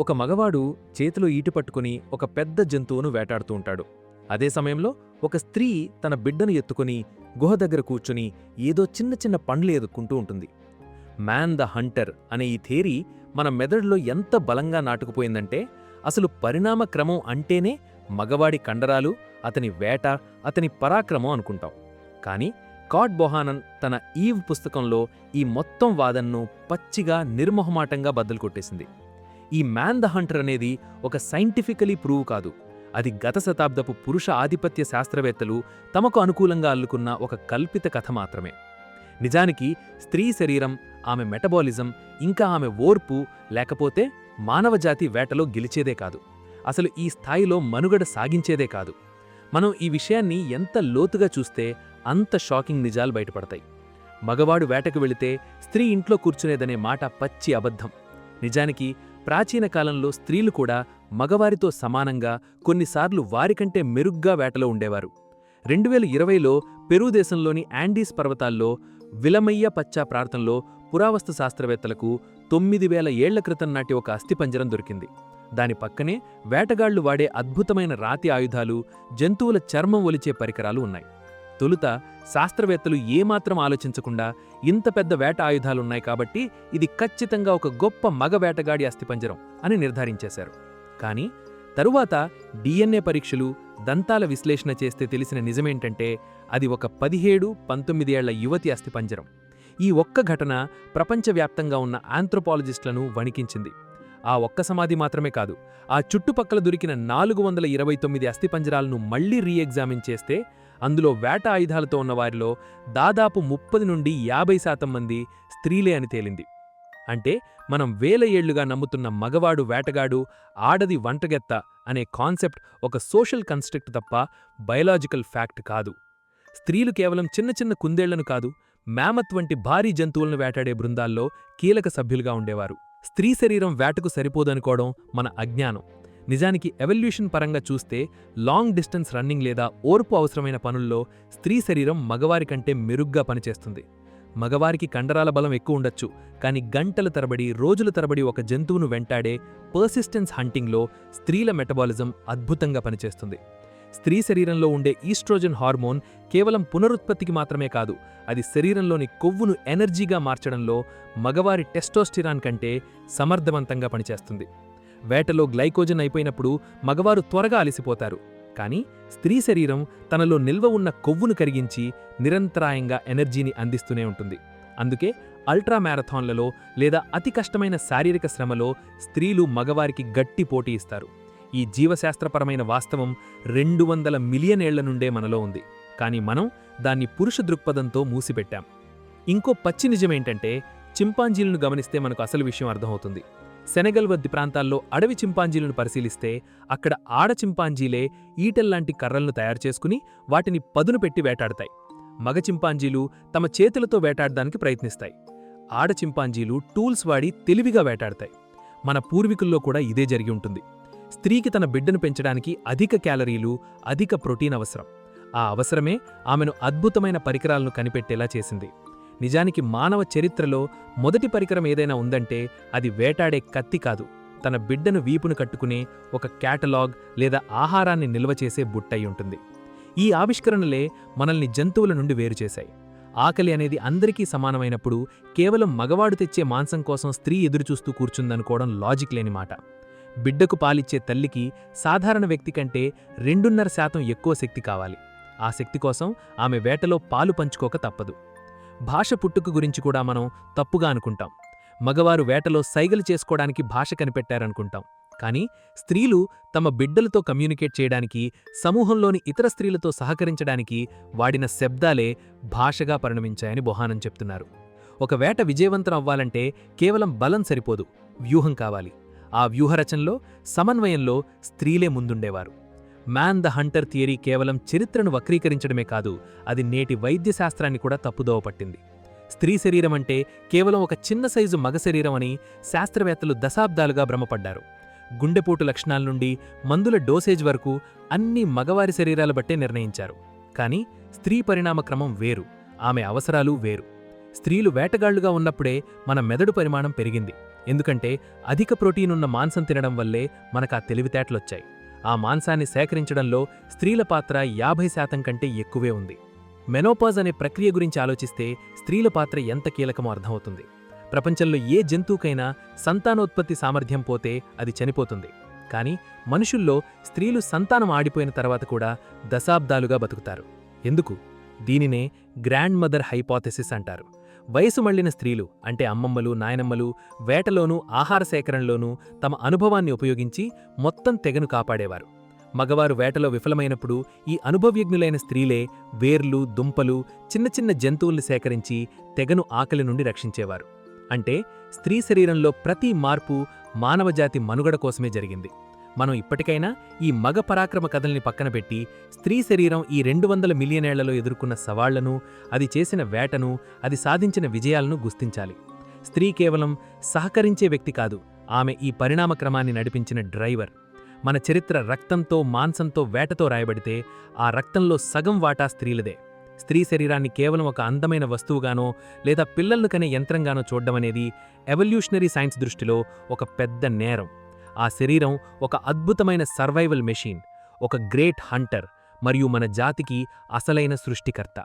ఒక మగవాడు చేతిలో ఈటు పట్టుకుని ఒక పెద్ద జంతువును వేటాడుతూ ఉంటాడు. అదే సమయంలో ఒక స్త్రీ తన బిడ్డను ఎత్తుకుని గుహ దగ్గర కూర్చుని ఏదో చిన్న చిన్న పండ్లు ఎదుక్కుంటూ ఉంటుంది. మ్యాన్ ద హంటర్ అనే ఈ థియరీ మన మెదడులో ఎంత బలంగా నాటుకుపోయిందంటే అసలు పరిణామ క్రమం అంటేనే మగవాడి కండరాలు, అతని వేట, అతని పరాక్రమం అనుకుంటాం. కానీ కాట్ బొహానన్ తన ఈవ్ పుస్తకంలో ఈ మొత్తం వాదనను పచ్చిగా నిర్మొహమాటంగా బద్దలు కొట్టేసింది. ఈ మ్యాన్ ద హంటర్ అనేది ఒక సైంటిఫికలీ ప్రూవ్ కాదు. అది గత శతాబ్దపు పురుష ఆధిపత్య శాస్త్రవేత్తలు తమకు అనుకూలంగా అల్లుకున్న ఒక కల్పిత కథ మాత్రమే. నిజానికి స్త్రీ శరీరం, ఆమె మెటబాలిజం, ఇంకా ఆమె ఓర్పు లేకపోతే మానవజాతి వేటలో గెలిచేదే కాదు, అసలు ఈ స్థాయిలో మనుగడ సాగించేదే కాదు. మనం ఈ విషయాన్ని ఎంత లోతుగా చూస్తే అంత షాకింగ్ నిజాలు బయటపడతాయి. మగవాడు వేటకు వెళితే స్త్రీ ఇంట్లో కూర్చునేదనే మాట పచ్చి అబద్ధం. నిజానికి ప్రాచీన కాలంలో స్త్రీలు కూడా మగవారితో సమానంగా, కొన్నిసార్లు వారికంటే మెరుగ్గా వేటలో ఉండేవారు. 2020లో పెరూ దేశంలోని యాండీస్ పర్వతాల్లో విలమయ్య పచ్చా ప్రాంతంలో పురావస్తు శాస్త్రవేత్తలకు 9000 ఏళ్ల క్రితం నాటి ఒక అస్థిపంజరం దొరికింది. దాని పక్కనే వేటగాళ్లు వాడే అద్భుతమైన రాతి ఆయుధాలు, జంతువుల చర్మం ఒలిచే పరికరాలు ఉన్నాయి. తొలుత శాస్త్రవేత్తలు ఏమాత్రం ఆలోచించకుండా ఇంత పెద్ద వేట ఆయుధాలున్నాయి కాబట్టి ఇది ఖచ్చితంగా ఒక గొప్ప మగ వేటగాడి అస్థిపంజరం అని నిర్ధారించేశారు. కానీ తరువాత DNA పరీక్షలు, దంతాల విశ్లేషణ చేస్తే తెలిసిన నిజమేంటంటే అది ఒక 17-19 ఏళ్ల యువతి అస్థిపంజరం. ఈ ఒక్క ఘటన ప్రపంచవ్యాప్తంగా ఉన్న ఆంథ్రోపాలజిస్టులను వణికించింది. ఆ ఒక్క సమాధి మాత్రమే కాదు, ఆ చుట్టుపక్కల దొరికిన 429 అస్థిపంజరాలను మళ్లీ రీఎగ్జామిన్ చేస్తే అందులో వేట ఆయుధాలతో ఉన్నవారిలో దాదాపు 30-50% మంది స్త్రీలే అని తేలింది. అంటే మనం వేల ఏళ్లుగా నమ్ముతున్న మగవాడు వేటగాడు, ఆడది వంటగెత్త అనే కాన్సెప్ట్ ఒక సోషల్ కన్స్ట్రక్ట్ తప్ప బయలాజికల్ ఫ్యాక్ట్ కాదు. స్త్రీలు కేవలం చిన్న చిన్న కుందేళ్లను కాదు, మ్యామత్ వంటి భారీ జంతువులను వేటాడే బృందాల్లో కీలక సభ్యులుగా ఉండేవారు. స్త్రీ శరీరం వేటకు సరిపోదనుకోవడం మన అజ్ఞానం. నిజానికి ఎవల్యూషన్ పరంగా చూస్తే లాంగ్ డిస్టెన్స్ రన్నింగ్ లేదా ఓర్పు అవసరమైన పనుల్లో స్త్రీ శరీరం మగవారి కంటే మెరుగ్గా పనిచేస్తుంది. మగవారికి కండరాల బలం ఎక్కువ ఉండొచ్చు, కానీ గంటల తరబడి, రోజుల తరబడి ఒక జంతువును వెంటాడే పర్సిస్టెన్స్ హంటింగ్లో స్త్రీల మెటబాలిజం అద్భుతంగా పనిచేస్తుంది. స్త్రీ శరీరంలో ఉండే ఈస్ట్రోజన్ హార్మోన్ కేవలం పునరుత్పత్తికి మాత్రమే కాదు, అది శరీరంలోని కొవ్వును ఎనర్జీగా మార్చడంలో మగవారి టెస్టోస్టిరాన్ కంటే సమర్థవంతంగా పనిచేస్తుంది. వేటలో గ్లైకోజన్ అయిపోయినప్పుడు మగవారు త్వరగా అలసిపోతారు, కానీ స్త్రీ శరీరం తనలో నిల్వ ఉన్న కొవ్వును కరిగించి నిరంతరాయంగా ఎనర్జీని అందిస్తూనే ఉంటుంది. అందుకే అల్ట్రా మ్యారథాన్లలో లేదా అతి కష్టమైన శారీరక శ్రమలో స్త్రీలు మగవారికి గట్టి పోటీ ఇస్తారు. ఈ జీవశాస్త్రపరమైన వాస్తవం 200 మిలియన్ ఏళ్ల నుండే మనలో ఉంది, కానీ మనం దాన్ని పురుష దృక్పథంతో మూసిపెట్టాం. ఇంకో పచ్చి నిజమేంటంటే చింపాంజీలను గమనిస్తే మనకు అసలు విషయం అర్థమవుతుంది. సెనెగల్ వద్ది ప్రాంతాల్లో అడవి చింపాంజీలను పరిశీలిస్తే అక్కడ ఆడ చింపాంజీలే ఈటెల్లాంటి కర్రలను తయారు చేసుకుని వాటిని పదును పెట్టి వేటాడతాయి. మగ చింపాంజీలు తమ చేతులతో వేటాడడానికి ప్రయత్నిస్తాయి. ఆడ చింపాంజీలు టూల్స్ వాడి తెలివిగా వేటాడతాయి. మన పూర్వీకుల్లో కూడా ఇదే జరిగి ఉంటుంది. స్త్రీకి తన బిడ్డను పెంచడానికి అధిక క్యాలరీలు, అధిక ప్రోటీన్ అవసరం. ఆ అవసరమే ఆమెను అద్భుతమైన పరికరాలను కనిపెట్టేలా చేసింది. నిజానికి మానవ చరిత్రలో మొదటి పరికరం ఏదైనా ఉందంటే అది వేటాడే కత్తి కాదు, తన బిడ్డను వీపును కట్టుకునే ఒక క్యాటలాగ్ లేదా ఆహారాన్ని నిల్వ చేసే బుట్టయి ఉంటుంది. ఈ ఆవిష్కరణలే మనల్ని జంతువుల నుండి వేరుచేశాయి. ఆకలి అనేది అందరికీ సమానమైనప్పుడు కేవలం మగవాడు తెచ్చే మాంసం కోసం స్త్రీ ఎదురుచూస్తూ కూర్చుందనుకోవడం లాజిక్ లేని మాట. బిడ్డకు పాలిచ్చే తల్లికి సాధారణ వ్యక్తి కంటే 2.5% ఎక్కువ శక్తి కావాలి. ఆ శక్తి కోసం ఆమె వేటలో పాలు పంచుకోక తప్పదు. భాష పుట్టుక గురించి కూడా మనం తప్పుగా అనుకుంటాం. మగవారు వేటలో సైగలు చేసుకోవడానికి భాష కనిపెట్టారనుకుంటాం, కానీ స్త్రీలు తమ బిడ్డలతో కమ్యూనికేట్ చేయడానికి, సమూహంలోని ఇతర స్త్రీలతో సహకరించడానికి వాడిన శబ్దాలే భాషగా పరిణమించాయని బొహానన్ చెప్తున్నారు. ఒక వేట విజయవంతం అవ్వాలంటే కేవలం బలం సరిపోదు, వ్యూహం కావాలి. ఆ వ్యూహరచనలో, సమన్వయంలో స్త్రీలే ముందుండేవారు. మ్యాన్ ద హంటర్ థియరీ కేవలం చరిత్రను వక్రీకరించడమే కాదు, అది నేటి వైద్యశాస్త్రాన్ని కూడా తప్పుదోవ పట్టింది. స్త్రీ శరీరం అంటే కేవలం ఒక చిన్న సైజు మగ శరీరం అని శాస్త్రవేత్తలు దశాబ్దాలుగా భ్రమపడ్డారు. గుండెపోటు లక్షణాల నుండి మందుల డోసేజ్ వరకు అన్నీ మగవారి శరీరాల బట్టే నిర్ణయించారు. కానీ స్త్రీ పరిణామక్రమం వేరు, ఆమె అవసరాలు వేరు. స్త్రీలు వేటగాళ్లుగా ఉన్నప్పుడే మన మెదడు పరిమాణం పెరిగింది. ఎందుకంటే అధిక ప్రోటీన్ ఉన్న మాంసం తినడం వల్లే మనకా తెలివితేటలొచ్చాయి. ఆ మాంసాన్ని సేకరించడంలో స్త్రీల పాత్ర 50% కంటే ఎక్కువే ఉంది. మెనోపాజ్ అనే ప్రక్రియ గురించి ఆలోచిస్తే స్త్రీల పాత్ర ఎంత కీలకమో అర్థమవుతుంది. ప్రపంచంలో ఏ జంతువుకైనా సంతానోత్పత్తి సామర్థ్యం పోతే అది చనిపోతుంది. కానీ మనుషుల్లో స్త్రీలు సంతానం ఆడిపోయిన తర్వాత కూడా దశాబ్దాలుగా బతుకుతారు. ఎందుకు? దీనినే గ్రాండ్ మదర్ హైపోథెసిస్ అంటారు. వయసు మళ్లిన స్త్రీలు అంటే అమ్మమ్మలు, నాయనమ్మలు వేటలోనూ ఆహార సేకరణలోనూ తమ అనుభవాన్ని ఉపయోగించి మొత్తం తెగను కాపాడేవారు. మగవారు వేటలో విఫలమైనప్పుడు ఈ అనుభవజ్ఞులైన స్త్రీలే వేర్లు, దుంపలు, చిన్న చిన్న జంతువుల్ని సేకరించి తెగను ఆకలి నుండి రక్షించేవారు. అంటే స్త్రీ శరీరంలో ప్రతి మార్పు మానవజాతి మనుగడ కోసమే జరిగింది. మనం ఇప్పటికైనా ఈ మగ పరాక్రమ కథల్ని పక్కనపెట్టి స్త్రీ శరీరం ఈ 200 మిలియనేళ్లలో ఎదుర్కొన్న సవాళ్లను, అది చేసిన వేటను, అది సాధించిన విజయాలను గుర్తించాలి. స్త్రీ కేవలం సహకరించే వ్యక్తి కాదు, ఆమె ఈ పరిణామక్రమాన్ని నడిపించిన డ్రైవర్. మన చరిత్ర రక్తంతో, మాంసంతో, వేటతో రాయబడితే ఆ రక్తంలో సగం వాటా స్త్రీలదే. స్త్రీ శరీరాన్ని కేవలం ఒక అందమైన వస్తువుగానో లేదా పిల్లలను కనే యంత్రంగానో చూడ్డమనేది ఎవల్యూషనరీ సైన్స్ దృష్టిలో ఒక పెద్ద నేరం. ఆ శరీరం ఒక అద్భుతమైన సర్వైవల్ మెషీన్, ఒక గ్రేట్ హంటర్ మరియు మన జాతికి అసలైన సృష్టికర్త.